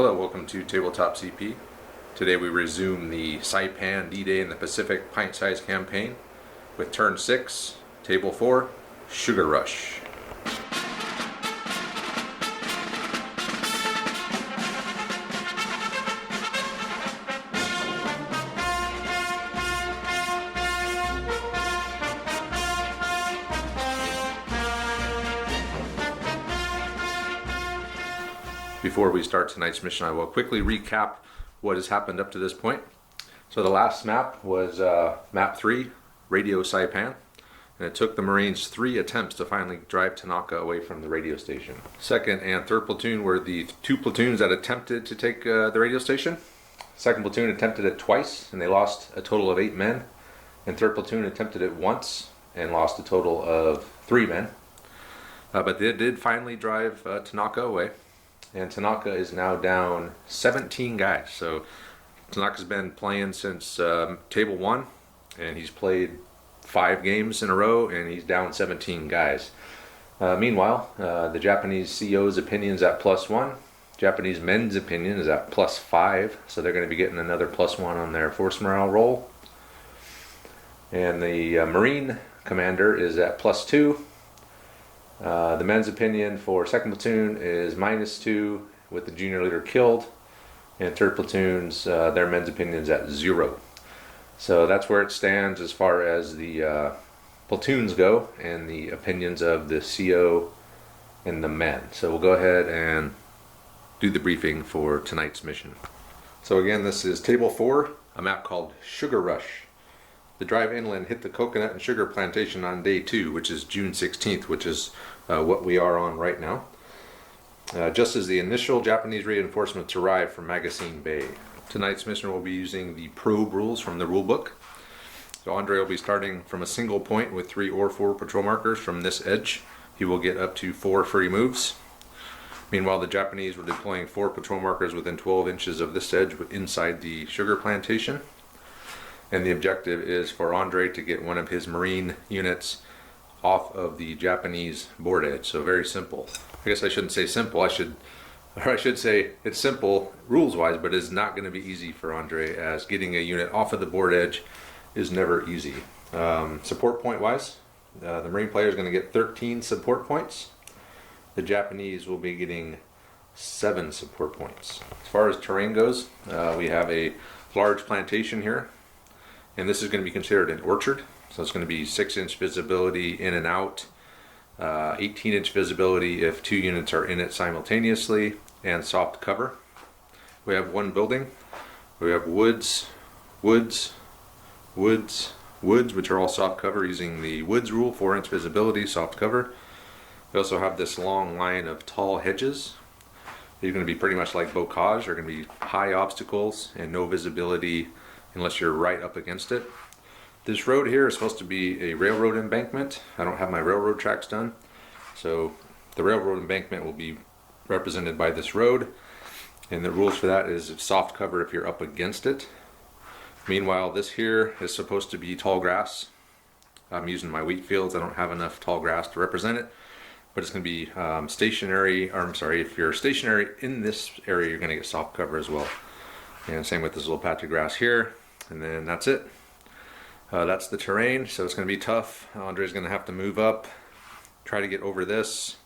Hello, welcome to Tabletop CP. Today we resume the Saipan D-Day in the Pacific pint-sized campaign with turn 6, table 4, Sugar Rush. Before we start tonight's mission, I will quickly recap what has happened up to this point. So the last map was map 3, Radio Saipan, and it took the Marines 3 attempts to finally drive Tanaka away from the radio station. Second and third platoon were the 2 platoons that attempted to take the radio station. Second platoon attempted it twice, and they lost a total of 8 men. And third platoon attempted it once, and lost a total of 3 men. But they did finally drive Tanaka away. And Tanaka is now down 17 guys. So Tanaka's been playing since table 1, and he's played 5 games in a row, and he's down 17 guys. Meanwhile, the Japanese CO's opinion is at +1. Japanese men's opinion is at +5, so they're going to be getting another +1 on their force morale roll. And the Marine commander is at +2. The men's opinion for second platoon is -2 with the junior leader killed, and third platoon's their men's opinion is at 0. So that's where it stands as far as the platoons go and the opinions of the CO and the men. So we'll go ahead and do the briefing for tonight's mission. So again, this is table 4, a map called Sugar Rush. The drive inland hit the coconut and sugar plantation on day 2, which is June 16th, which is what we are on right now. Just as the initial Japanese reinforcements arrived from Magazine Bay. Tonight's mission will be using the probe rules from the rulebook. So Andre will be starting from a single point with 3 or 4 patrol markers from this edge. He will get up to 4 free moves. Meanwhile, the Japanese were deploying 4 patrol markers within 12 inches of this edge inside the sugar plantation. And the objective is for Andre to get one of his Marine units off of the Japanese board edge. So very simple. I guess I shouldn't say simple. I should say it's simple rules-wise, but it's not going to be easy for Andre, as getting a unit off of the board edge is never easy. Support point-wise, the Marine player is going to get 13 support points. The Japanese will be getting 7 support points. As far as terrain goes, we have a large plantation here. And this is going to be considered an orchard, so it's going to be 6-inch visibility in and out, 18-inch visibility if 2 units are in it simultaneously, and soft cover. We have 1 building. We have woods, which are all soft cover using the woods rule, 4-inch visibility, soft cover. We also have this long line of tall hedges. They're going to be pretty much like bocage. They're going to be high obstacles and no visibility unless you're right up against it. This road here is supposed to be a railroad embankment. I don't have my railroad tracks done, so the railroad embankment will be represented by this road, and the rules for that is soft cover if you're up against it. Meanwhile, this here is supposed to be tall grass. I'm using my wheat fields. I don't have enough tall grass to represent it, but it's going to be stationary, or I'm sorry, if you're stationary in this area, you're going to get soft cover as well. And same with this little patch of grass here. And then that's it. That's the terrain, so it's going to be tough. Andre's going to have to move up, try to get over this,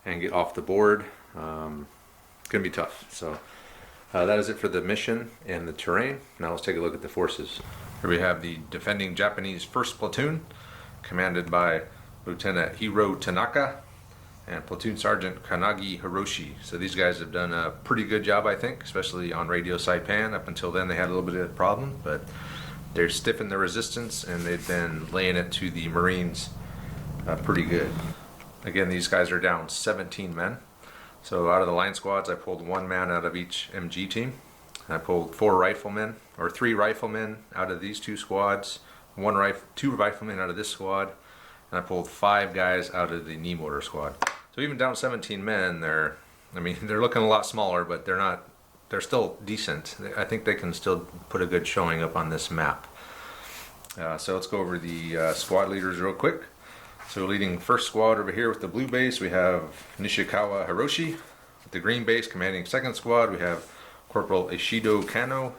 and get off the board. It's going to be tough. So that is it for the mission and the terrain. Now let's take a look at the forces. Here we have the defending Japanese 1st Platoon, commanded by Lieutenant Tanaka and Platoon Sergeant Kanagi Hiroshi. So these guys have done a pretty good job, I think, especially on Radio Saipan. Up until then they had a little bit of a problem, but they're stiffened the resistance and they've been laying it to the Marines pretty good. Again, these guys are down 17 men. So out of the line squads, I pulled 1 man out of each MG team. I pulled 4 riflemen, or 3 riflemen out of these 2 squads, 2 riflemen out of this squad, and I pulled 5 guys out of the knee mortar squad. So even down 17 men, they're looking a lot smaller, but they're still decent. I think they can still put a good showing up on this map. So let's go over the squad leaders real quick. So leading 1st squad over here with the blue base, we have Nishikawa Hiroshi. the green base commanding 2nd Squad, we have Corporal Ishido Kano.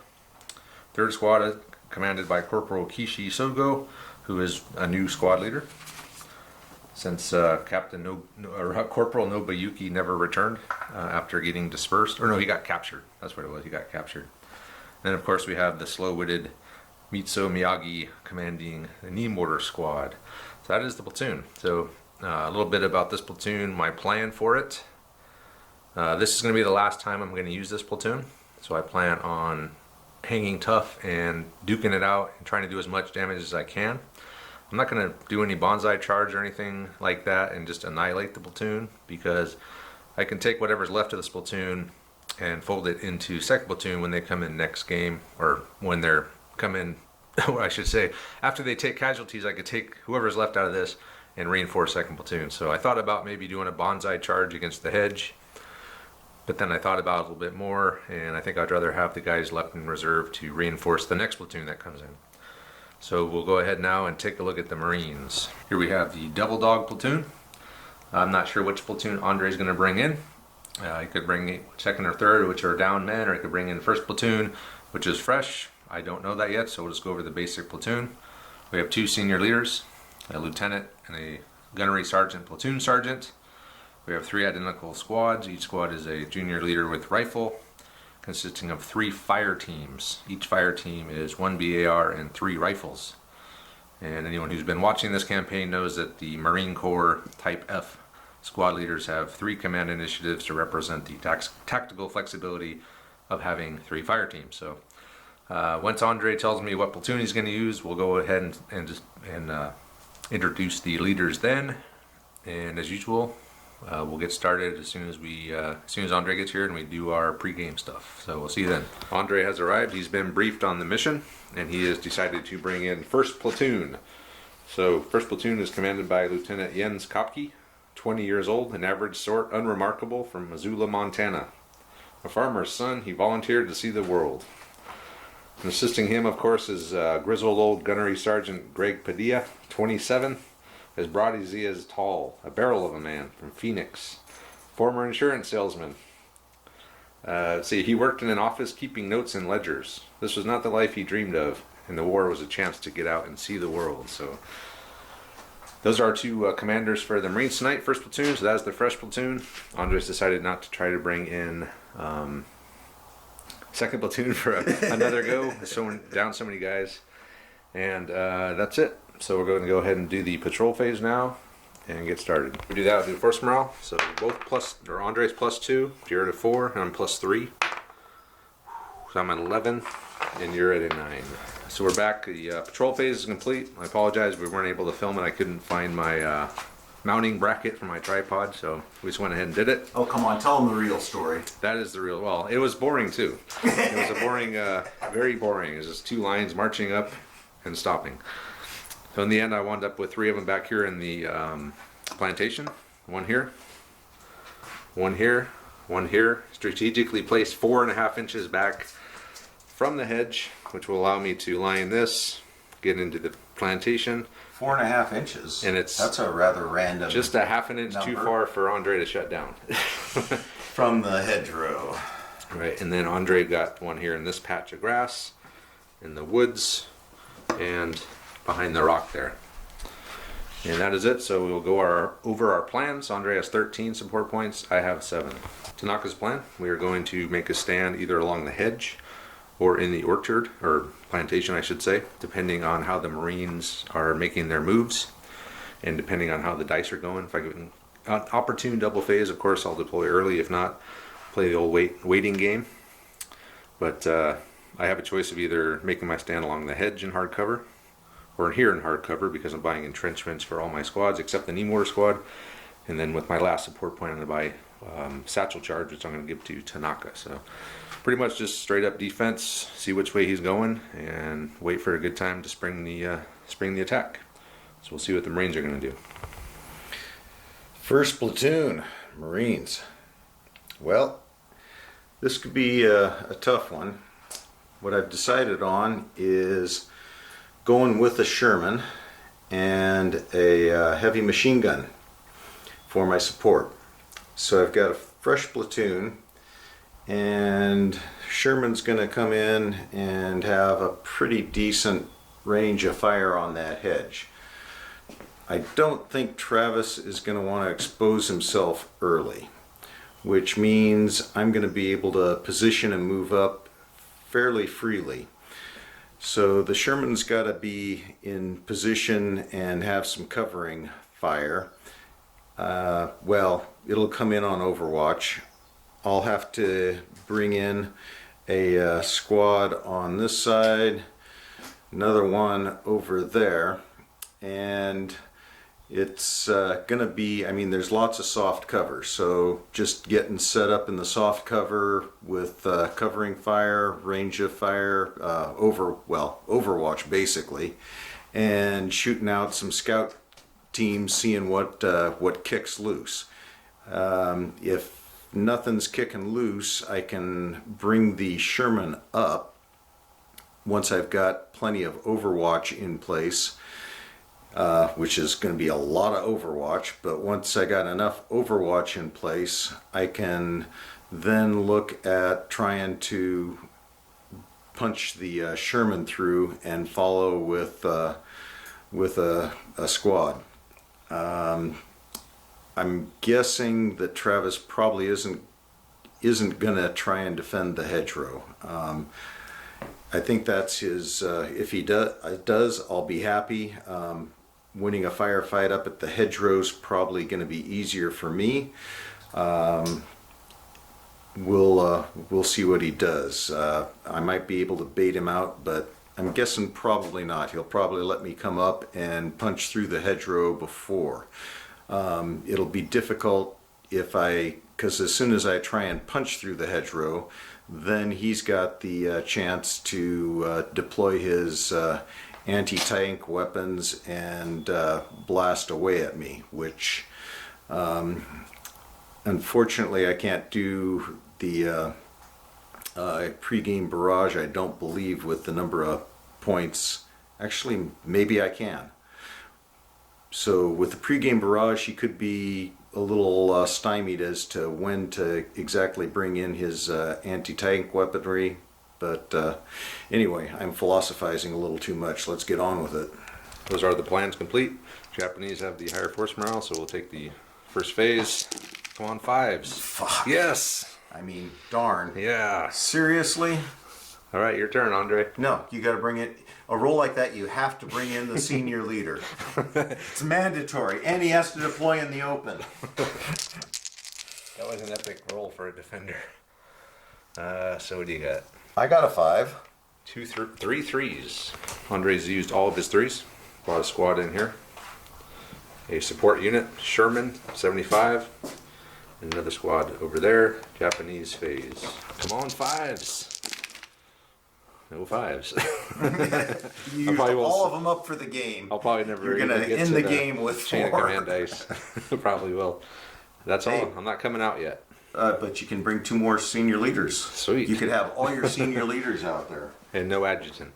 3rd Squad commanded by Corporal Kishi Sogo, who is a new squad leader since Corporal Nobayuki never returned after getting dispersed. Or no, he got captured. That's what it was. He got captured. Then of course we have the slow-witted Mitsuo Miyagi commanding the knee mortar squad. So that is the platoon. So a little bit about this platoon, my plan for it. This is going to be the last time I'm going to use this platoon. So I plan on hanging tough and duking it out and trying to do as much damage as I can. I'm not going to do any bonsai charge or anything like that and just annihilate the platoon, because I can take whatever's left of this platoon and fold it into 2nd platoon when they come in next game, or when they're come in, or I should say, after they take casualties, I could take whoever's left out of this and reinforce 2nd platoon. So I thought about maybe doing a bonsai charge against the hedge, but then I thought about it a little bit more, and I think I'd rather have the guys left in reserve to reinforce the next platoon that comes in. So we'll go ahead now and take a look at the Marines. Here we have the Devil Dog platoon. I'm not sure which platoon Andre's going to bring in. He could bring 2nd or 3rd, which are down men, or he could bring in 1st platoon, which is fresh. I don't know that yet, so we'll just go over the basic platoon. We have 2 senior leaders, a lieutenant and a gunnery sergeant, platoon sergeant. We have 3 identical squads. Each squad is a junior leader with rifle, consisting of 3 fire teams. Each fire team is 1 BAR and 3 rifles. And anyone who's been watching this campaign knows that the Marine Corps Type F squad leaders have 3 command initiatives to represent the tactical flexibility of having 3 fire teams. So once Andre tells me what platoon he's going to use, we'll go ahead and introduce the leaders then. And as usual, we'll get started as soon as Andre gets here and we do our pre-game stuff. So we'll see you then. Andre has arrived. He's been briefed on the mission, and he has decided to bring in 1st platoon. So 1st platoon is commanded by Lieutenant Jens Kopke, 20 years old, an average sort, unremarkable, from Missoula, Montana. A farmer's son, he volunteered to see the world. And assisting him, of course, is grizzled old gunnery sergeant Greg Padilla, 27. As broad as he is tall, a barrel of a man, from Phoenix, former insurance salesman. See, he worked in an office keeping notes and ledgers. This was not the life he dreamed of, and the war was a chance to get out and see the world. So those are our 2 commanders for the Marines tonight, 1st platoon. So that's the fresh platoon. Andres decided not to try to bring in 2nd platoon for another go. Down so many guys, and that's it. So we're going to go ahead and do the patrol phase now and get started. We do that with the force morale. So both Andre's +2, you're at a 4, and I'm +3. So I'm at 11, and you're at a 9. So we're back. The patrol phase is complete. I apologize, we weren't able to film it. I couldn't find my mounting bracket for my tripod, so we just went ahead and did it. Oh, come on, tell them the real story. That is the real, well, it was boring too. It was a boring, very boring. It was just 2 lines marching up and stopping. So in the end, I wound up with 3 of them back here in the plantation. 1 here, 1 here, 1 here. Strategically placed 4.5 inches back from the hedge, which will allow me to line this, get into the plantation. 4.5 inches. And that's a rather random. Just a ½ an inch too far for Andre to shut down. From the hedgerow. Right, and then Andre got 1 here in this patch of grass, in the woods, and behind the rock there. And that is it. So we'll go over our plans. Andre has 13 support points. I have 7. Tanaka's plan: we are going to make a stand either along the hedge or in the orchard, or plantation I should say, depending on how the Marines are making their moves and depending on how the dice are going. If I get an opportune double phase, of course I'll deploy early. If not, play the old waiting game. But I have a choice of either making my stand along the hedge in hard cover, or here in hard cover, because I'm buying entrenchments for all my squads except the knee mortar squad. And then with my last support point, I'm going to buy satchel charge, which I'm going to give to Tanaka. So pretty much just straight up defense, see which way he's going, and wait for a good time to spring the attack. So we'll see what the Marines are going to do. 1st platoon, Marines. Well, this could be a tough one. What I've decided on is going with a Sherman and a heavy machine gun for my support. So I've got fresh platoon, and Sherman's going to come in and have a pretty decent range of fire on that hedge. I don't think Travis is going to want to expose himself early, which means I'm going to be able to position and move up fairly freely. So the Sherman's got to be in position and have some covering fire. Well, it'll come in on overwatch. I'll have to bring in a squad on this side, another one over there, and it's gonna be, I mean, there's lots of soft cover, so just getting set up in the soft cover with covering fire, range of fire, overwatch basically, and shooting out some scout teams, seeing what kicks loose. If nothing's kicking loose, I can bring the Sherman up once I've got plenty of overwatch in place, which is going to be a lot of overwatch, but once I got enough overwatch in place, I can then look at trying to punch the Sherman through and follow with a squad. I'm guessing that Travis probably isn't gonna try and defend the hedgerow. I think that's his. If he does, I'll be happy. Winning a firefight up at the hedgerow's probably going to be easier for me. We'll see what he does. I might be able to bait him out, but I'm guessing probably not. He'll probably let me come up and punch through the hedgerow before. It'll be difficult because as soon as I try and punch through the hedgerow, then he's got the chance to deploy his anti-tank weapons and blast away at me, which unfortunately I can't do the pre-game barrage, I don't believe, with the number of points. Actually, maybe I can. So with the pre-game barrage, he could be a little stymied as to when to exactly bring in his anti-tank weaponry. But anyway, I'm philosophizing a little too much. Let's get on with it. Those are the plans complete. Japanese have the higher force morale, so we'll take the first phase. Come on, fives. Fuck. Yes. I mean, darn. Yeah. Seriously? All right, your turn, Andre. No, you got to bring it. A roll like that, you have to bring in the senior leader. It's mandatory, and he has to deploy in the open. That was an epic roll for a defender. So what do you got? I got a 5. 3 threes. Andre's used all of his threes. Brought a squad in here. A support unit, Sherman, 75. And another squad over there, Japanese phase. Come on, fives. No fives. You use all of them up for the game. I'll probably never. You're gonna end the game with 4. Chain of command dice. Probably will. That's all. Hey. I'm not coming out yet. But you can bring 2 more senior leaders. Sweet. You could have all your senior leaders out there. And no adjutant.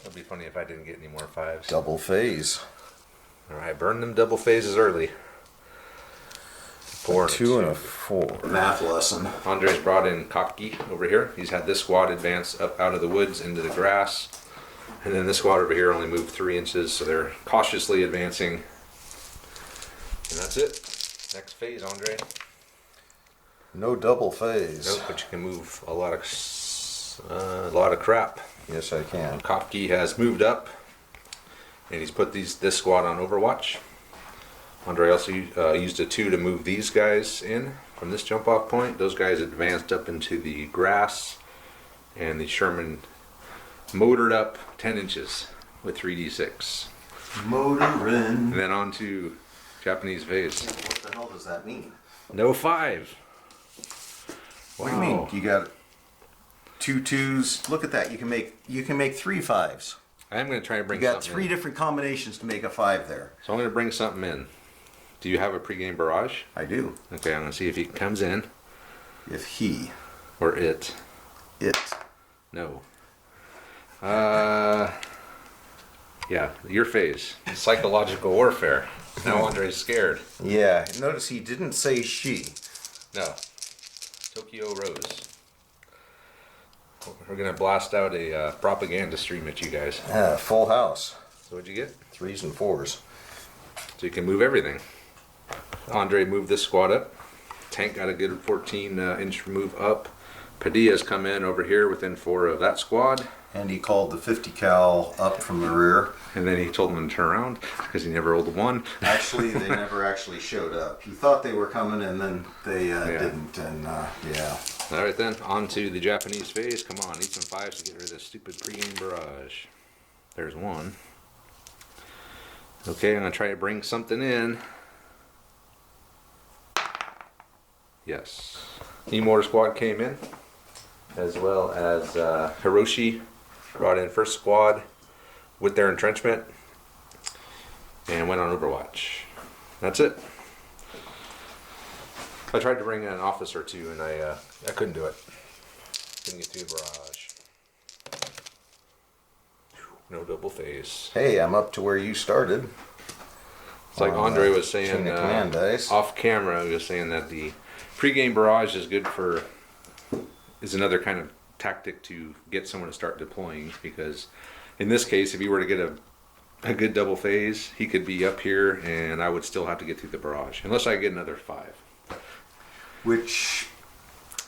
It'd be funny if I didn't get any more fives. Double phase. All right, burn them double phases early. 4 and 2 and a 4. Math lesson. Andre's brought in Koki over here. He's had this squad advance up out of the woods into the grass. And then this squad over here only moved 3 inches, so they're cautiously advancing. And that's it. Next phase, Andre. No double phase. Nope, but you can move a lot of crap. Yes, I can. Koki has moved up, and he's put this squad on Overwatch. Andre also used a 2 to move these guys in from this jump off point. Those guys advanced up into the grass, and the Sherman motored up 10 inches with 3d6. Motorin'. And then on to Japanese phase. What the hell does that mean? No 5. What do you mean? You got 2 2s. Look at that. You can make 3 5s. I am going to try to bring You got something 3 in. different combinations to make a 5 there. So I'm going to bring something in. Do you have a pregame barrage? I do. Okay, I'm going to see if he comes in. If he. Or it. It. No. Yeah, your phase. Psychological warfare. Now Andre's scared. Yeah, notice he didn't say she. No. Tokyo Rose. We're going to blast out a propaganda stream at you guys. Full house. So what'd you get? 3s and 4s. So you can move everything. Andre moved this squad up. Tank got a good 14-inch move up. Padilla's come in over here within 4 of that squad. And he called the 50 cal up from the rear. And then he told them to turn around because he never rolled a 1. Actually, they never actually showed up. He thought they were coming, and then they didn't. And yeah. All right then, on to the Japanese phase. Come on, need some 5s to get rid of this stupid pregame barrage. There's 1. Okay, I'm gonna try to bring something in. Yes. E-Mortar squad came in, as well as Hiroshi brought in first squad with their entrenchment and went on Overwatch. That's it. I tried to bring in an officer too, and I couldn't do it. Couldn't get through the barrage. No double phase. Hey, I'm up to where you started. It's like Andre was saying off camera. He was saying that the pregame barrage is good is another kind of tactic to get someone to start deploying, because in this case, if he were to get a good double phase, he could be up here and I would still have to get through the barrage unless I get another 5.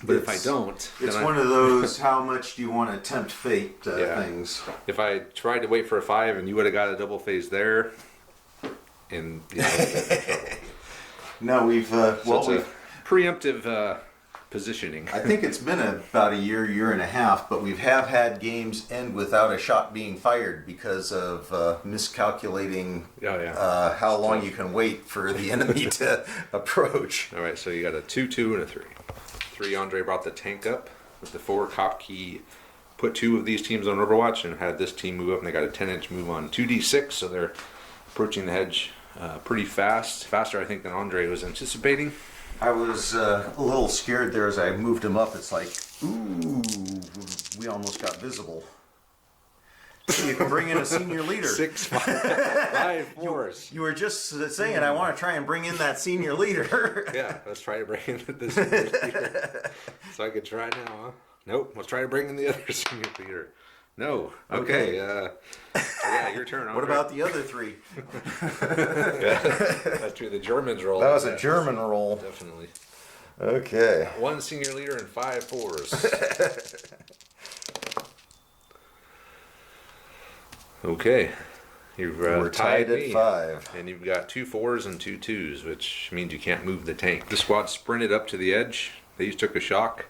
But if I don't, it's one of those how much do you want to tempt fate things. If I tried to wait for a 5 and you would have got a double phase there, and no, we've we've preemptive positioning. I think it's been about a year and a half, but we've had games end without a shot being fired because of miscalculating how long you can wait for the enemy to approach. All right, so you got a 2, 2, and a 3. 3, Andre brought the tank up with the 4. Kopke put 2 of these teams on Overwatch and had this team move up, and they got a 10-inch move on 2d6, so they're approaching the hedge pretty fast. Faster, I think, than Andre was anticipating. I was a little scared there as I moved him up. It's like, ooh, we almost got visible. You can bring in a senior leader. 6, 5, 4s. You were just saying, I want to try and bring in that senior leader. Yeah, let's try to bring in the senior leader. So I could try now, huh? Nope, let's try to bring in the other senior leader. No. Okay. Yeah, your turn. What about the other 3? That's true. The Germans roll. That was a German roll. Definitely. Okay. 1 senior leader and 5 4s. Okay. We're tied at 5. And you've got 2 4s and 2 2s, which means you can't move the tank. The squad sprinted up to the edge. They each took a shock.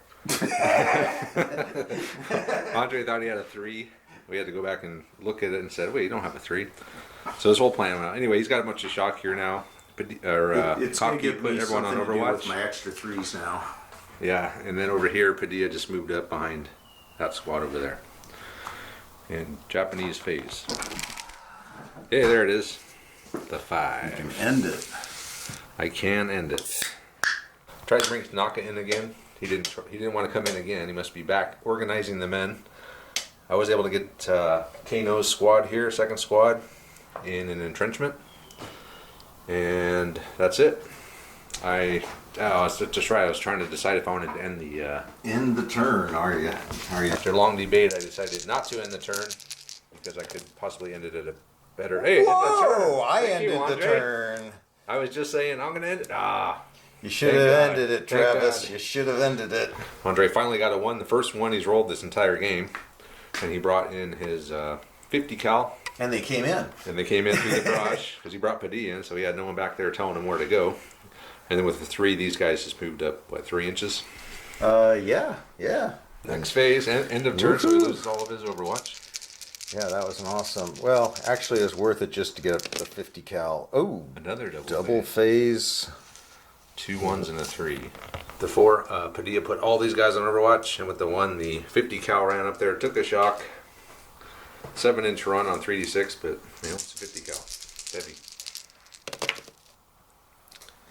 Andre thought he had a 3. We had to go back and look at it and said, wait, you don't have a 3. So this whole plan went out. Anyway, he's got a bunch of shock here now. It's going to give put me everyone on something to do Overwatch. with my extra 3s now. Yeah, and then over here, Padilla just moved up behind that squad over there. And Japanese phase. Hey, there it is. The 5. You can end it. I can end it. Tried to bring Tanaka in again. He didn't want to come in again. He must be back organizing the men. I was able to get Kano's squad here, 2nd squad, in an entrenchment. And that's it. I was trying to decide if I wanted to end the... End the turn, are you? After long debate, I decided not to end the turn because I could possibly end it at a better... Hey, whoa! I ended the Andre. turn. I was just saying, I'm going to end it. You should have ended it, Travis. You should have ended it. Andre finally got a 1. The first one he's rolled this entire game. And he brought in his 50 cal. And they came in. And they came in through the barrage because he brought Padilla in, so he had no one back there telling him where to go. And then with the 3, these guys just moved up, 3 inches? Yeah. Next phase, end of turn, so he loses all of his Overwatch. Yeah, that was an awesome. Well, actually, it was worth it just to get a 50 cal. Oh, another double phase. 2 1s and a 3. The 4, Padilla put all these guys on Overwatch, and with the 1, the 50 cal ran up there, took a shock. 7-inch run on 3d6, but it's a 50 cal. Heavy.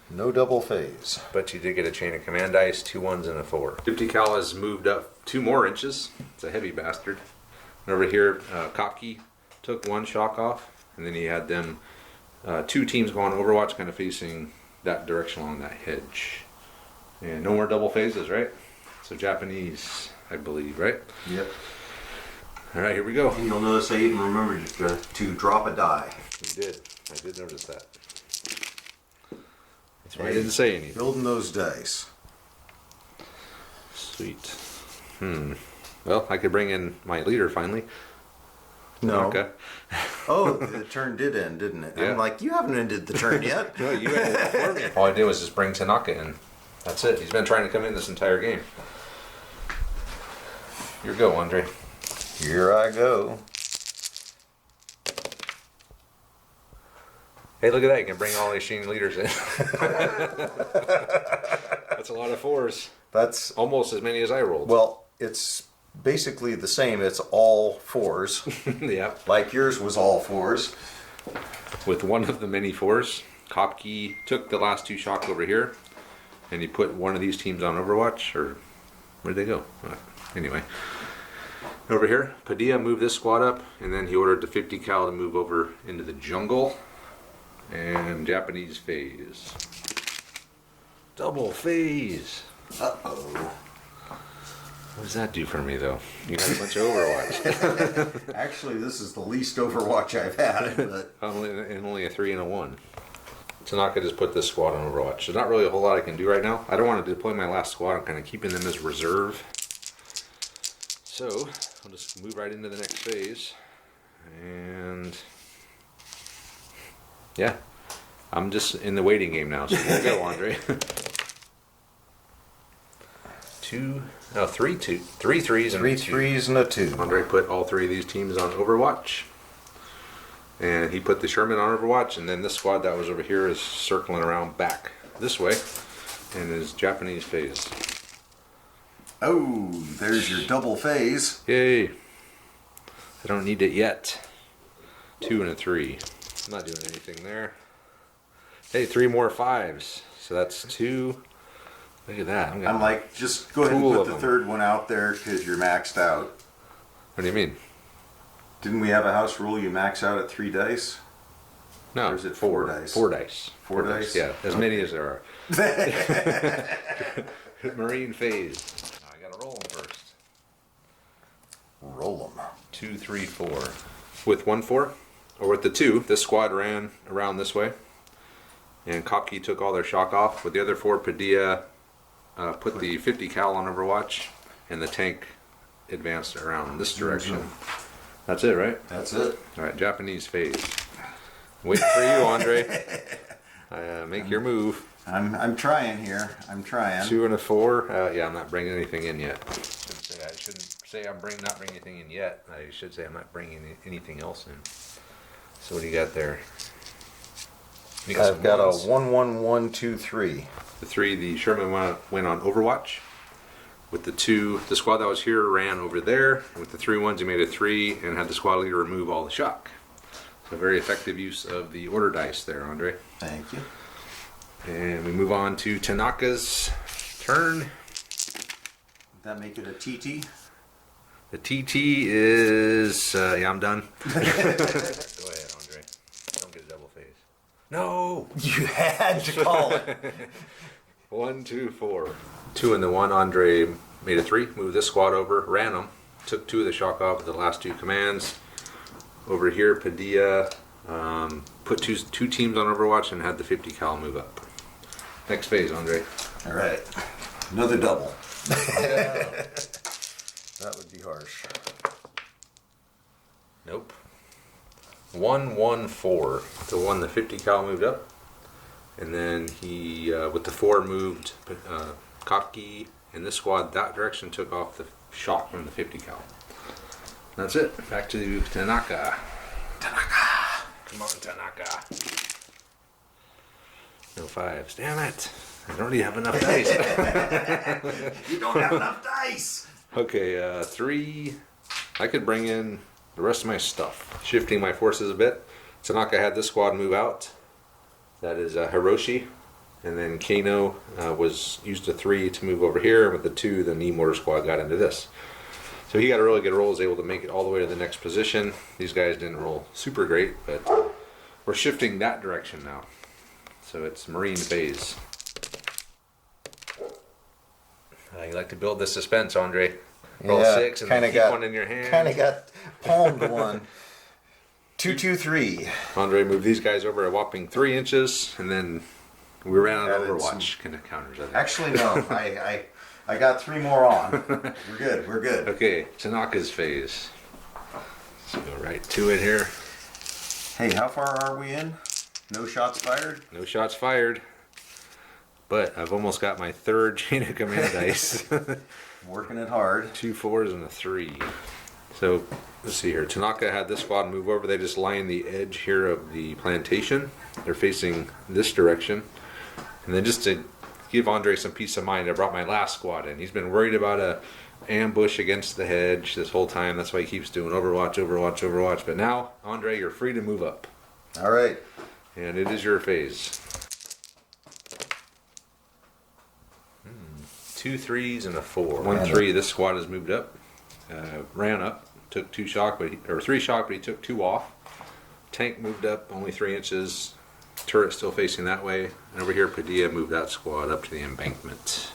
No double phase. But you did get a chain of command dice, 2 1s and a 4. 50 cal has moved up 2 more inches. It's a heavy bastard. And over here, Kopke took 1 shock off, and then he had them 2 teams go on Overwatch, kind of facing that direction along that hedge. And no more double phases, right? So Japanese, I believe, right? Yep. All right, here we go. And you'll notice I even remembered to drop a die. You did. I did notice that. That's why I didn't say anything. Building those dice. Sweet. Well, I could bring in my leader finally. No. Tanaka. Oh, the turn did end, didn't it? Yeah. I'm like, you haven't ended the turn yet. No, you ended it for me. All I did was just bring Tanaka in. That's it. He's been trying to come in this entire game. Here you go, Andre. Here I go. Hey, look at that. You can bring all these Sheen leaders in. That's a lot of 4s. That's, Almost as many as I rolled. well, it's basically the same. It's all 4s. Yeah. Like yours was all 4s. With one of the many 4s, Kopke took the last 2 shock over here, and he put one of these teams on Overwatch, or where'd they go? Anyway. Over here, Padilla moved this squad up, and then he ordered the 50 cal to move over into the jungle. And Japanese phase. Double phase. Uh-oh. What does that do for me, though? You got a bunch of Overwatch. Actually, this is the least Overwatch I've had, but Only a 3 and a 1. Tanaka just put this squad on Overwatch. There's not really a whole lot I can do right now. I don't want to deploy my last squad. I'm kind of keeping them as reserve. So, I'll just move right into the next phase. And yeah, I'm just in the waiting game now. So we'll go, Andre. 3 3s and 3 a 2. 3s and a 2. Andre put all 3 of these teams on Overwatch. And he put the Sherman on Overwatch, and then this squad that was over here is circling around back this way and is Japanese phase. Oh, there's your double phase. Yay. I don't need it yet. 2 and a 3. I'm not doing anything there. Hey, 3 more 5s. So that's 2. Look at that. I'm like, just go ahead and Cool put the third one out there because you're maxed out. What do you mean? Didn't we have a house rule you max out at 3 dice? No. Or is it 4 dice? 4 dice. 4 dice? Yeah, as many as there are. Marine phase. I gotta roll them first. Roll them. 2, 3, 4. With 1 4, or with the 2, this squad ran around this way. And Kopke took all their shock off. With the other 4, Padilla put the 50 cal on Overwatch. And the tank advanced around this direction. That's it, right? That's it. Alright, Japanese phase. Waiting for you, Andre. Make your move. I'm trying here. I'm trying. 2 and a 4. Yeah, I'm not bringing anything in yet. I shouldn't say I'm not bringing anything in yet. I should say I'm not bringing anything else in. So what do you got there? You I've got ones. a 1 1 1 2 3. The 3, the Sherman went on Overwatch. With the 2, the squad that was here ran over there. With the 3 ones, he made a 3 and had the squad leader remove all the shock. So very effective use of the order dice there, Andre. Thank you. And we move on to Tanaka's turn. Did that make it a TT? The TT is, yeah, I'm done. Go ahead, Andre. Don't get a double phase. No! You had to call it. 1, 2, 4. 2 and the 1, Andre made a 3, moved this squad over, ran them, took 2 of the shock off with the last 2 commands. Over here, Padilla put two teams on Overwatch and had the 50 cal move up. Next phase, Andre. All right. Another double. That would be harsh. Nope. 1, 1, 4. The 1, the 50 cal moved up. And then he, with the 4, moved Kopke and this squad that direction, took off the shock from the 50 cal. That's it. Back to Tanaka. Tanaka! Come on, Tanaka. No 5s. Damn it. I don't really have enough dice. You don't have enough dice! Okay, 3. I could bring in the rest of my stuff. Shifting my forces a bit. Tanaka had this squad move out. That is Hiroshi. And then Kano was used a 3 to move over here. And with the 2, the knee mortar squad got into this. So he got a really good roll, was able to make it all the way to the next position. These guys didn't roll super great, but we're shifting that direction now. So it's Marine phase. You like to build the suspense, Andre. Roll 6 and then keep one in your hand. Kind of got palmed one. 2, 2, 3. Andre moved these guys over a whopping 3 inches, and then we ran out of Added Overwatch kind of counters. I think. Actually, no. I got 3 more on. We're good. We're good. Okay, Tanaka's phase. Let's go right to it here. Hey, how far are we in? No shots fired? No shots fired. But I've almost got my 3rd chain of command dice. Working it hard. 2 4s and a 3. So let's see here. Tanaka had this squad move over. They just line the edge here of the plantation. They're facing this direction. And then just to give Andre some peace of mind, I brought my last squad in. He's been worried about a ambush against the hedge this whole time. That's why he keeps doing Overwatch, Overwatch, Overwatch. But now, Andre, you're free to move up. All right. And it is your phase. 2 3s and a 4. 1 3. This squad has moved up. Ran up. Took 2 shock, or 3 shock, but he took 2 off. Tank moved up only 3 inches. Turret still facing that way. And over here, Padilla moved that squad up to the embankment.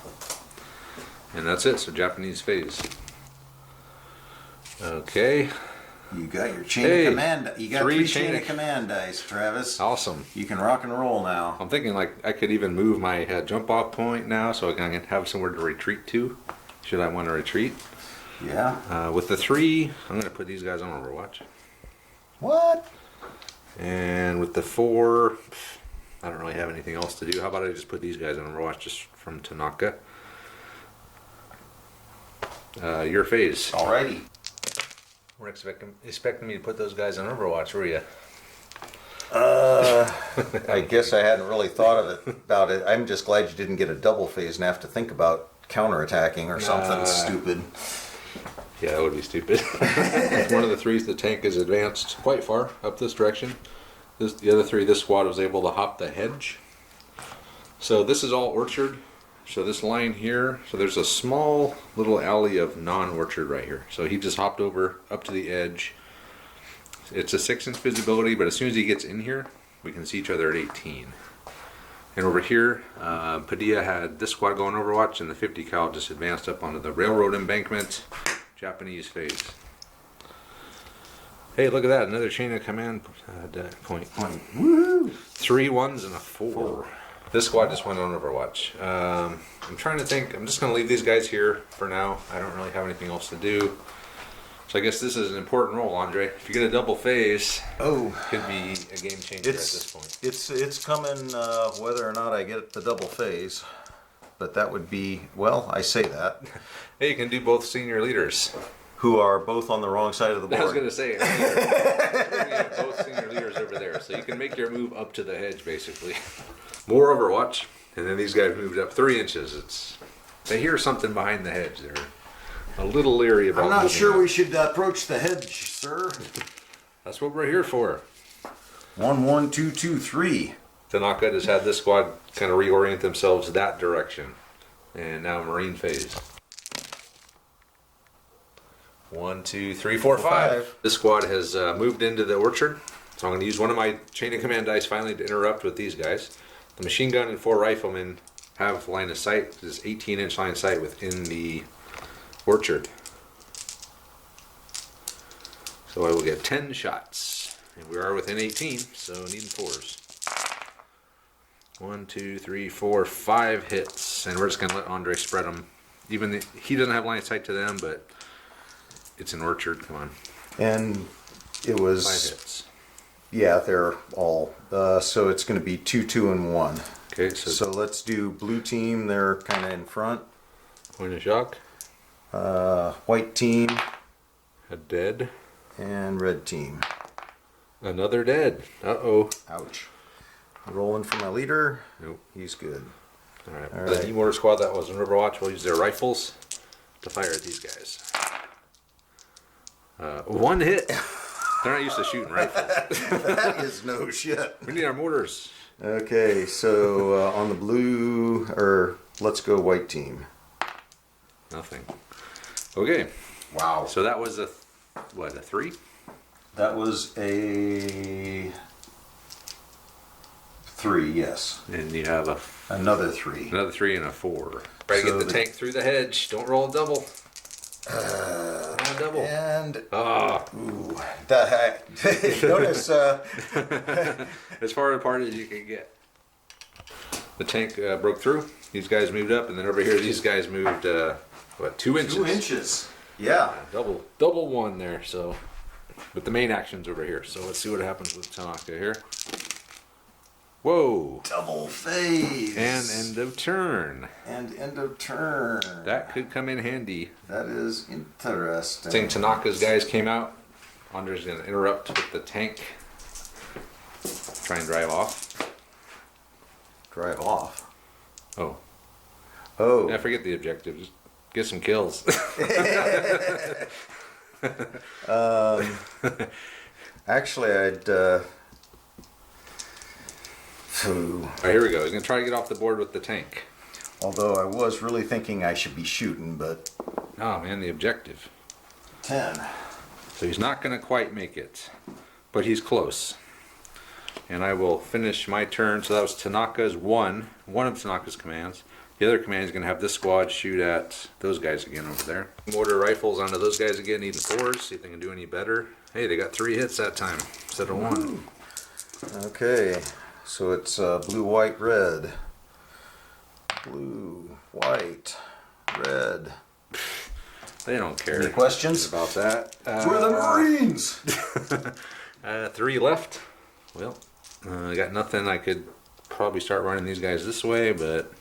And that's it. So Japanese phase. Okay. You got your chain of command. You got 3 chain of command dice, Travis. Awesome. You can rock and roll now. I'm thinking like I could even move my jump off point now, so I can have somewhere to retreat to. Should I want to retreat? Yeah. With the 3, I'm going to put these guys on Overwatch. What? And with the 4, I don't really have anything else to do. How about I just put these guys on Overwatch just from Tanaka? Your phase. Alrighty. We're expecting me to put those guys on Overwatch, were you? I guess I hadn't really thought about it. I'm just glad you didn't get a double phase and have to think about counterattacking or something stupid. Yeah, that would be stupid. One of the 3s, the tank is advanced quite far up this direction. The other 3, this squad was able to hop the hedge. So this is all orchard. So this line here, so there's a small little alley of non-orchard right here. So he just hopped over up to the edge. It's a 6-inch visibility, but as soon as he gets in here, we can see each other at 18. And over here, Padilla had this squad going Overwatch, and the 50 cal just advanced up onto the railroad embankment. Japanese phase. Hey, look at that! Another chain of command point. Woo! 3 1s and a 4. This squad just went on Overwatch. I'm trying to think. I'm just going to leave these guys here for now. I don't really have anything else to do. So I guess this is an important role, Andre. If you get a double phase, it could be a game changer at this point. It's coming whether or not I get the double phase. But that would be, well, I say that. Hey, you can do both senior leaders. Who are both on the wrong side of the board. I was going to say, we have both senior leaders over there. So you can make your move up to the hedge, basically. More Overwatch. And then these guys moved up 3 inches. They hear something behind the hedge. They're a little leery about I'm not sure up. we should approach the hedge, sir. That's what we're here for. 1 1 2 2 3. Tanaka just had this squad kind of reorient themselves that direction. And now Marine phase. 1 2 3 4 5. This squad has moved into the orchard. So I'm going to use one of my chain of command dice finally to interrupt with these guys. The machine gun and 4 riflemen have line of sight. This 18-inch line of sight within the orchard. So I will get 10 shots. And we are within 18, so needing 4s. 1 2 3 4 5 hits. And we're just going to let Andre spread them. He doesn't have line of sight to them, but it's an orchard. Come on. And it was 5 hits. Yeah, they're all. So it's going to be 2 2 and 1. Okay, so let's do blue team. They're kind of in front. Point of shock. White team. A dead. And red team. Another dead. Uh-oh. Ouch. Rolling for my leader. Nope. He's good. All right. The E-Mortar squad that was in Overwatch will use their rifles to fire at these guys. 1 hit. They're not used to shooting rifles. That is no shit. We need our mortars. Okay, so on the blue, or let's go white team. Nothing. Okay. Wow. So that was a 3? That was a 3, yes. And you have Another 3. another 3 and a 4. Try to So get the tank through the hedge. Don't roll a double. Roll a double. And Ah, ooh, that notice as far apart as you can get. The tank broke through. These guys moved up, and then over here, these guys moved, 2 inches? 2 inches. Yeah. Double one there, so. But the main action's over here, so let's see what happens with Tanaka here. Whoa! Double phase. And end of turn. And end of turn. That could come in handy. That is interesting. Saying Tanaka's guys came out. Andre's going to interrupt with the tank. Try and drive off. Drive off. Oh. Oh. Yeah, forget the objective. Just get some kills. Actually, I'd. Alright, here we go. He's going to try to get off the board with the tank. Although I was really thinking I should be shooting, but. Oh man, the objective. 10. So he's not going to quite make it, but he's close. And I will finish my turn. So that was Tanaka's one of Tanaka's commands. The other command is going to have this squad shoot at those guys again over there. Mortar rifles onto those guys again, needing 4s, see if they can do any better. Hey, they got 3 hits that time instead of 1. Okay, so it's blue, white, red. Blue, white, red. They don't care. Any questions about that? We're the Marines! 3 left. Well, I got nothing. I could probably start running these guys this way, but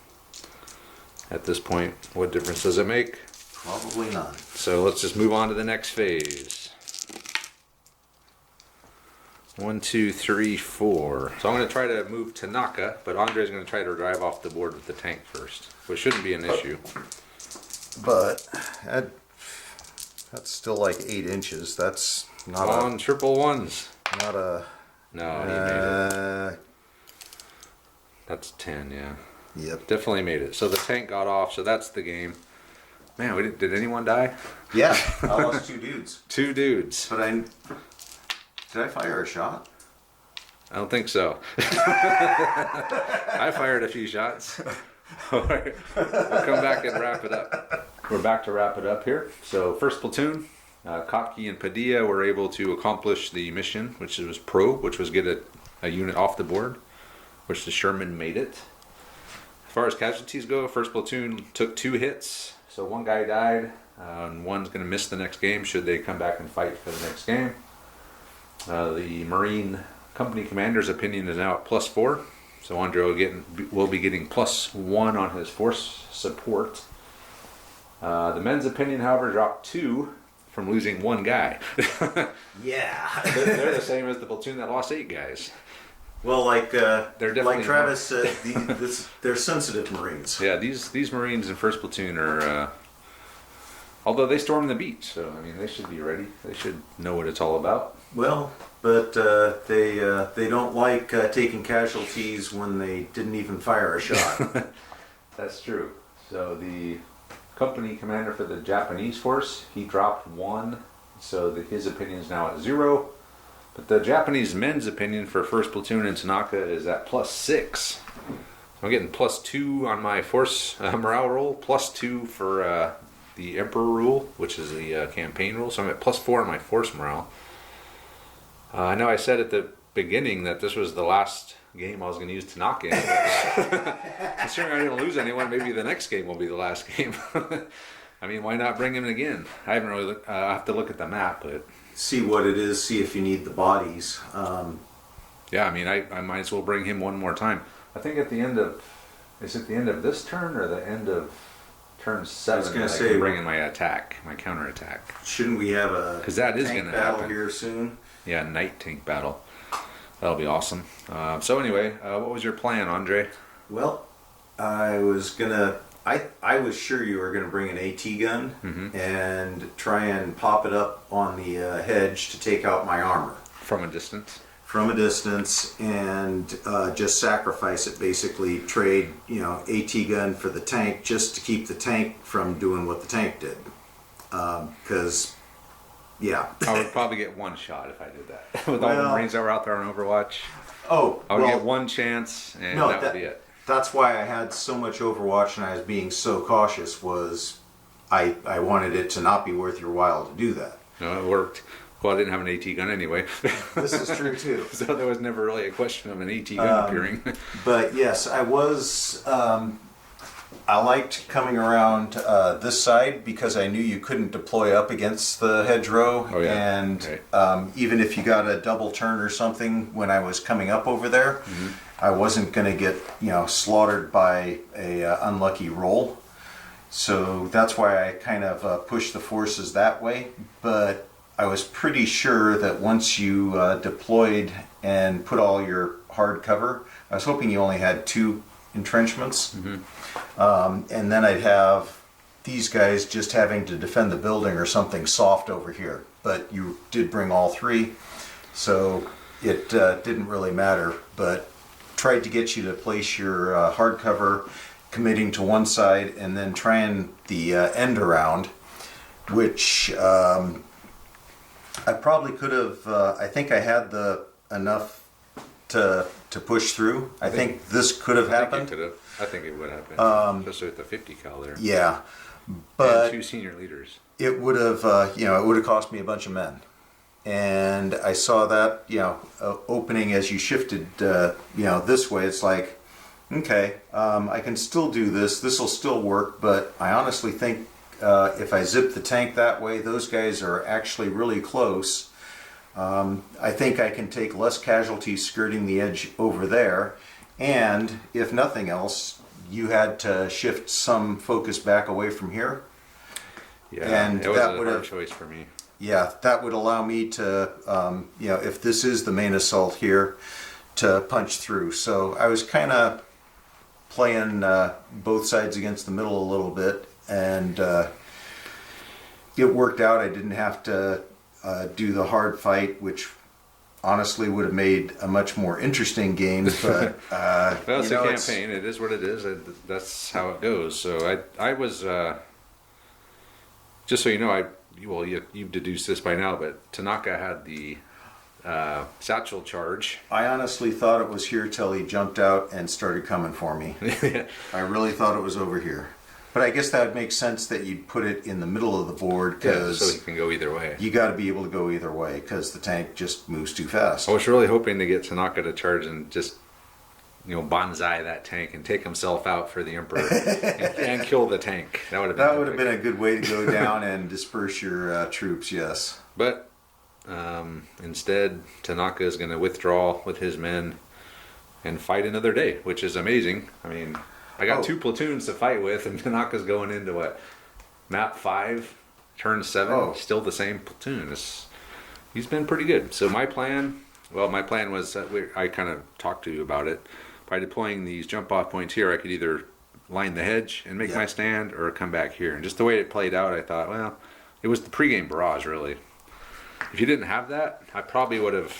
at this point, what difference does it make? Probably none. So let's just move on to the next phase. 1, 2, 3, 4. So I'm going to try to move Tanaka, but Andre's going to try to drive off the board with the tank first, which shouldn't be an issue. But that's still like 8 inches. That's not on triple ones. Not a. No, he made it. That's 10, yeah. Yep. Definitely made it. So the tank got off, so that's the game. Man, did anyone die? Yeah, I lost 2 dudes. 2 dudes. But did I fire a shot? I don't think so. I fired a few shots. We'll come back and wrap it up. We're back to wrap it up here. So first platoon, Kottke and Padilla were able to accomplish the mission, which was probe, which was get a unit off the board, which the Sherman made it. As far as casualties go, first platoon took 2 hits, so 1 guy died, and 1's going to miss the next game should they come back and fight for the next game. The Marine company commander's opinion is now at +4, so Andre will be getting +1 on his force support. The men's opinion, however, dropped 2 from losing 1 guy. Yeah. They're the same as the platoon that lost 8 guys. Well, like Travis not. said, they're sensitive Marines. Yeah, these Marines in first platoon are, although they stormed the beach, so I mean they should be ready. They should know what it's all about. Well, but they don't like taking casualties when they didn't even fire a shot. That's true. So the company commander for the Japanese force, he dropped 1, so his opinion is now at 0. But the Japanese men's opinion for first platoon in Tanaka is at +6. I'm getting +2 on my force morale roll, +2 for the Emperor rule, which is the campaign rule. So I'm at +4 on my force morale. I know I said at the beginning that this was the last game I was going to use Tanaka in. Considering I didn't lose anyone, maybe the next game will be the last game. I mean, why not bring him again? I haven't really I have to look at the map, but See what it is, see if you need the bodies. Yeah, I mean, I might as well bring him one more time. I think at the end of, is it the end of this turn or the end of turn 7? I can bring in my attack, my counter attack. Shouldn't we have a Because that is going to happen here soon? Yeah, night tank battle. That'll be awesome. So anyway, what was your plan, Andre? Well, I was sure you were gonna bring an AT gun and try and pop it up on the hedge to take out my armor From a distance? from a distance, and just sacrifice it. Basically, trade AT gun for the tank just to keep the tank from doing what the tank did. Because I would probably get 1 shot if I did that. With all the Marines that were out there on Overwatch. Oh, I would well, get one chance, and no, that would be it. that's why I had so much Overwatch and I was being so cautious was I wanted it to not be worth your while to do that. No, it worked. Well, I didn't have an AT gun anyway. This is true too. So there was never really a question of an AT gun appearing. But yes, I was. I liked coming around this side because I knew you couldn't deploy up against the hedgerow, Oh, yeah. and Right. even if you got a double turn or something when I was coming up over there, I wasn't going to get slaughtered by a unlucky roll. So that's why I kind of pushed the forces that way. But I was pretty sure that once you deployed and put all your hard cover, I was hoping you only had 2 entrenchments. And then I'd have these guys just having to defend the building or something soft over here. But you did bring all 3, so it didn't really matter. But tried to get you to place your hard cover, committing to one side, and then trying the end around, which I probably could have. I think I had enough to push through. I think this could have happened. I think it would have been, especially with the 50 cal there. Yeah, And but 2 senior leaders. it would have. It would have cost me a bunch of men. And I saw that, opening as you shifted, this way. It's like, okay, I can still do this. This will still work. But I honestly think if I zip the tank that way, those guys are actually really close. I think I can take less casualties skirting the edge over there. And if nothing else, you had to shift some focus back away from here. Yeah, And it was that a would hard have- choice for me. Yeah, that would allow me to, if this is the main assault here, to punch through. So I was kind of playing both sides against the middle a little bit, and it worked out. I didn't have to do the hard fight, which honestly would have made a much more interesting game. But Well, it's a campaign. It is what it is. And that's how it goes. So I was, just so you know, you've deduced this by now, but Tanaka had the satchel charge. I honestly thought it was here till he jumped out and started coming for me. I really thought it was over here. But I guess that would make sense that you'd put it in the middle of the board Yeah, because so he can go either way. you got to be able to go either way because the tank just moves too fast. I was really hoping to get Tanaka to charge and just, bonsai that tank and take himself out for the Emperor and kill the tank. That would have been a good way to go down and disperse your troops, yes. But instead, Tanaka is going to withdraw with his men and fight another day, which is amazing. I mean, I got 2 platoons to fight with, and Tanaka's going into what? Map 5, turn 7, still the same platoon. He's been pretty good. So my plan was that I kind of talked to you about it. By deploying these jump-off points here, I could either line the hedge and make my stand or come back here. And just the way it played out, I thought, well, it was the pregame barrage, really. If you didn't have that, I probably would have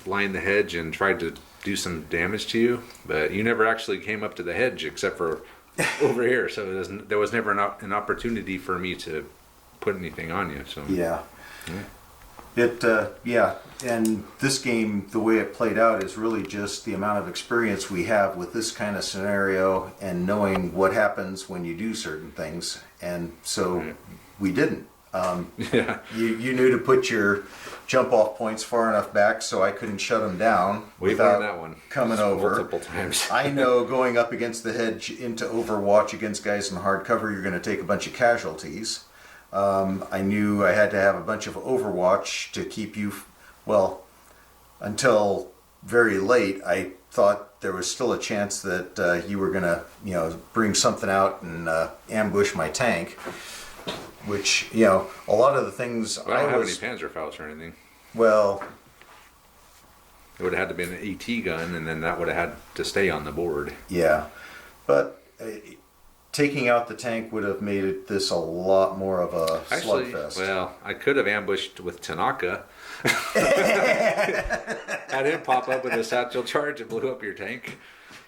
lined the hedge and tried to do some damage to you, but you never actually came up to the hedge except for over here, so there was never an opportunity for me to put anything on you. So And this game, the way it played out, is really just the amount of experience we have with this kind of scenario and knowing what happens when you do certain things. And so we didn't. You knew to put your jump off points far enough back so I couldn't shut them down We've without learned that one coming over multiple times. I know going up against the hedge into Overwatch against guys in hard cover, you're going to take a bunch of casualties. I knew I had to have a bunch of Overwatch to keep you, until very late. I thought there was still a chance that you were going to, bring something out and ambush my tank. Which, a lot of the things I don't have any Panzerfaust or anything. Well, it would have had to be an AT gun, and then that would have had to stay on the board. Yeah, but taking out the tank would have made this a lot more of a slugfest. Well, I could have ambushed with Tanaka. Had him pop up with a satchel charge and blew up your tank.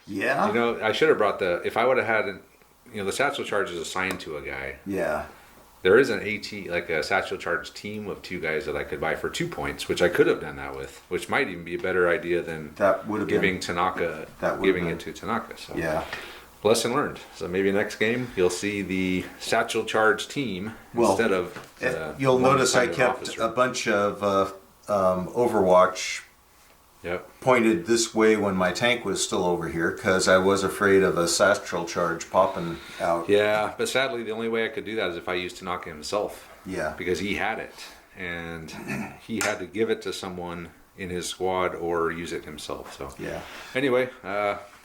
Yeah. I should have brought if I would have had, the satchel charge is assigned to a guy. Yeah. There is an AT, like a satchel charge team of 2 guys that I could buy for 2 points, which I could have done that with, which might even be a better idea than That would have giving been, Tanaka, that would giving have it to Tanaka. So yeah. lesson learned. So maybe next game you'll see the satchel charge team Well, instead of. You'll one notice I kind of kept officer. a bunch of Overwatch Yep. pointed this way when my tank was still over here because I was afraid of a satchel charge popping out. Yeah, but sadly the only way I could do that is if I used Tanaka himself. Yeah. Because he had it, and he had to give it to someone in his squad or use it himself. So Yeah. anyway,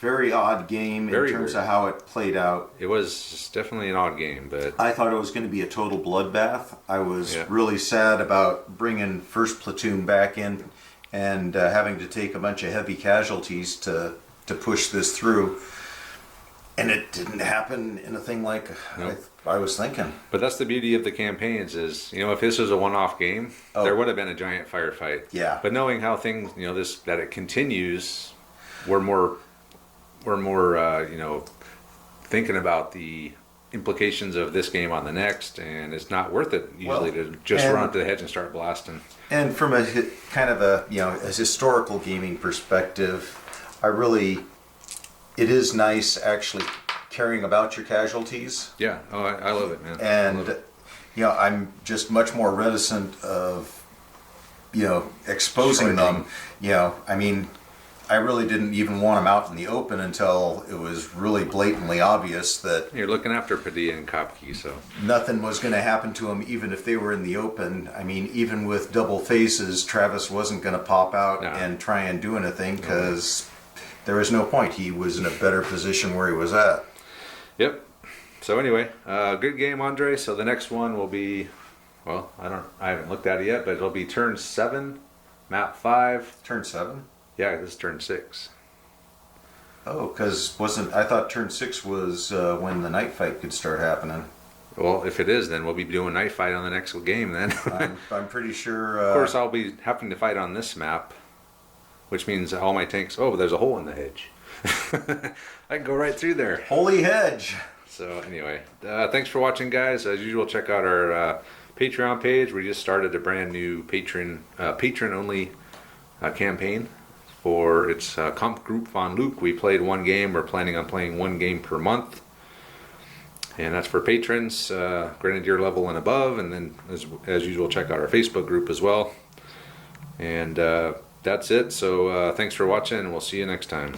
Very odd game in Very terms weird. of how it played out. it was definitely an odd game, but I thought it was going to be a total bloodbath. I was Yeah. really sad about bringing first platoon back in and having to take a bunch of heavy casualties to push this through. And it didn't happen in a thing like I was thinking. but that's the beauty of the campaigns is, if this was a one-off game, Oh. there would have been a giant firefight. Yeah. But knowing how things, that it continues, we're more thinking about the implications of this game on the next, and it's not worth it usually Well, to just and- run up to the hedge and start blasting. And from a kind of a historical gaming perspective, it is nice actually caring about your casualties. Yeah, I love it, man. I love And it. I'm just much more reticent of exposing them. I mean, I really didn't even want them out in the open until it was really blatantly obvious that You're looking after Padilla and Kopke, so nothing was going to happen to them, even if they were in the open. I mean, even with double faces, Travis wasn't going to pop out No. and try and do anything because there was no point. He was in a better position where he was at. yep. So anyway, good game, Andre. So the next one will be, well, I haven't looked at it yet, but it'll be turn 7, map 5. Turn 7? Yeah, this is turn 6. Oh, because I thought turn 6 was when the night fight could start happening. Well, if it is, then we'll be doing night fight on the next game. Then, I'm pretty sure. of course, I'll be having to fight on this map, which means all my tanks. Oh, there's a hole in the hedge. I can go right through there. Holy Hedge. So anyway, thanks for watching, guys. As usual, check out our Patreon page. We just started a brand new patron only campaign for its Comp Group von Luke. We played 1 game. We're planning on playing 1 game per month, and that's for patrons, Grenadier level and above. And then, as usual, check out our Facebook group as well. And that's it. So thanks for watching, and we'll see you next time.